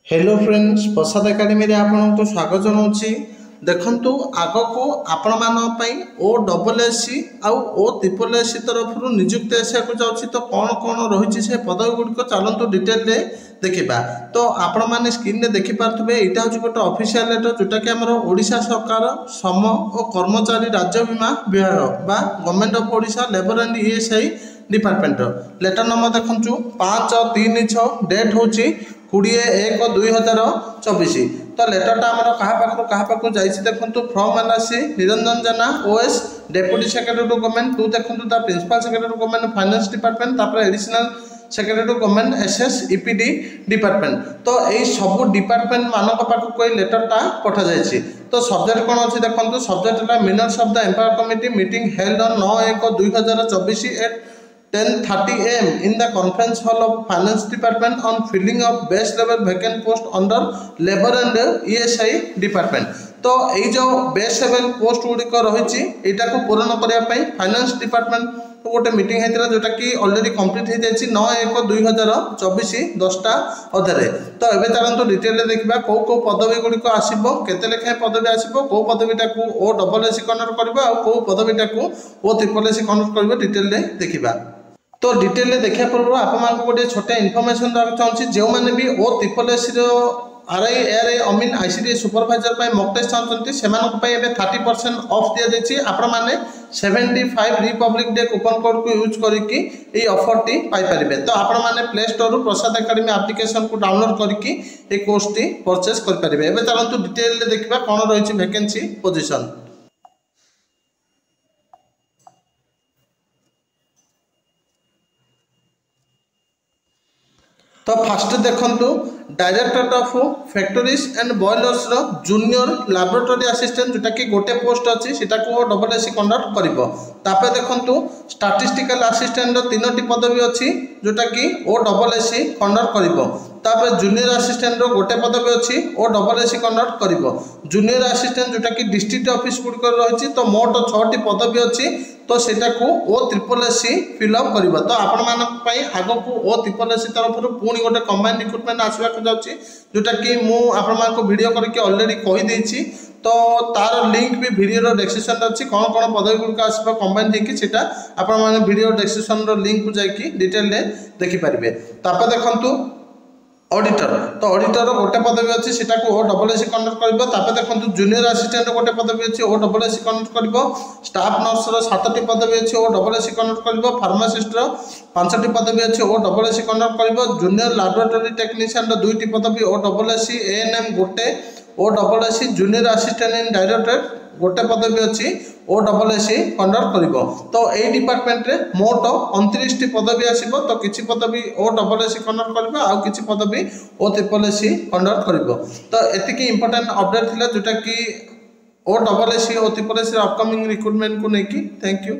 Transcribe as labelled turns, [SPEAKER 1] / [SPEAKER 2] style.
[SPEAKER 1] Hello friends प्रसाद academy रे आपनको स्वागत जनाऊँगी। देखंतु आग को आपण मानी OSSC आउ OSSC तरफ नियुक्ति आसाक जाऊँगी। तो कौन कौन रही से पदवी गुड़िक चलतु डिटेल रे देखा। तो आपण मैंने स्क्रीन रे देखिपे यहाँ हूँ गोटे ऑफिशियल लेटर जोटा कि आम ओडिशा सरकार श्रम और कर्मचारी राज्य बीमा विभाग बा government of Odisha labour and ESI department letter number देखु 536 डेट हूँ 20/1/2024। तो लेटरटा आम क्या पाखु जाइए देखो from NRC Niranjan Jena OS deputy secretary to government to देखो principal secretary to government finance department additional secretary to government SS EPD department. तो यही सब डिपार्टमेंट मानक पाखक लेटरटा पठा जाइए। तो सब्जेक्ट कौन अच्छी देखो सब्जेक्ट है minutes of the empire committee meeting held on 9/1/2024 at 10:30 AM in the conference hall of finance department on filling of base level vacant post under labor and ESI department। तो ये जो base level post गुड़िक रही को पूरण करने finance department गोटे meeting होता जोटा कि ऑलरेडी कंप्लीट हो जाए 9/1/2024 10टा अधे। तो ये चलते डिटेल देखा कौ कौ पदवी गुड़िक आसो केते लेखाएं पदवी आसो कौ पदवीटा को OSSC कन्वर्ट कर कौ पदवीटा को OSSC कन्वर्ट कर डिटेल देखा। तो डिटेल देखा पूर्व आप गोटे छोटे इनफर्मेशन देना चाहूँगी जो मैंने भी OSSC RI ARI अमीन ICDS सुपरवाइजर मॉक टेस्ट चाहते से 30% ऑफ दि जाइए। आपण मैंने 75 रिपब्लिक डे कूपन कोड को यूज करके ऑफर टी पाइपर। तो आपण मैंने play store Prasad academy application को डाउनलोड करके कोर्स टी परचेस करेंगे। एवं चलते डिटेल देखा कौन रही वैकेंसी पोजिशन। तो फास्ट देखंतु director of factories and boilers रो जूनियर लैबोरेटरी असिस्टेंट जोटा कि गोटे पोस्ट अच्छी सीटा को OSSC कंडक्ट करिवो। तापर देखंतु स्टैटिस्टिकल असिस्टेंट रो 3टी पदवी अच्छी जोटा कि OSSC कंडक्ट करिवो। तापर जूनियर असिस्टेंट रो गोटे पदवी अच्छी OSSC कंडक्ट करिवो। जूनियर असिस्टेंट जोटा कि डिस्ट्रिक्ट ऑफिस गुड़िक रही तो मोट 6टी पदवी अच्छी तो सेटा को OSSC फिलअप करिवो। तो आपण मानक पई आगो को OSSC तरफ पुणी गोटे कंबाइंड रिक्रुटमेंट आसवा जाउची जोटा कि मु आपण मानक वीडियो करके ऑलरेडी कहि देछि। तो तार लिंक भी वीडियो डिस्क्रिप्शन अच्छी कौन कौन पदवी गुड़िक आसो कंबाइन होगी सीटा आपण माने वीडियो डिस्क्रिप्शन लिंक को जाकि डिटेल देखिपारे। तापर देखंतु ऑडिटर तो ऑडिटर गोटे पदवी अच्छी सीटा को OSSC कन्वर्ट कर। तापर देखो जूनियर असिस्टेंट गोटे पदवी अच्छी OSSC कन्वर्ट कर। स्टाफ नर्स 7टी पदवी अच्छी OSSC कन्वर्ट कर। फार्मासिस्ट 5टी पदवी अच्छी OSSC कन्वर्ट कर। जूनियर लैबोरेटरी टेक्नीशियन 2टी पदवी OSSC ANM गोटे OSSC junior assistant in directorate गोटे पदवी अच्छी OSSC कन्वर्ट कर। तो यही डिपार्टमेंट रे मोट 29टी पदवी आसो। तो किसी पदवी OSSC कन्वर्ट कर आउ किसी पदवी OSSC कन्वर्ट कर। तो एतिकी इंपोर्टेंट अपडेट थिला जोटा कि OSSC OSSC अपकमिंग रिक्रुटमेंट को लेकिन। Thank you.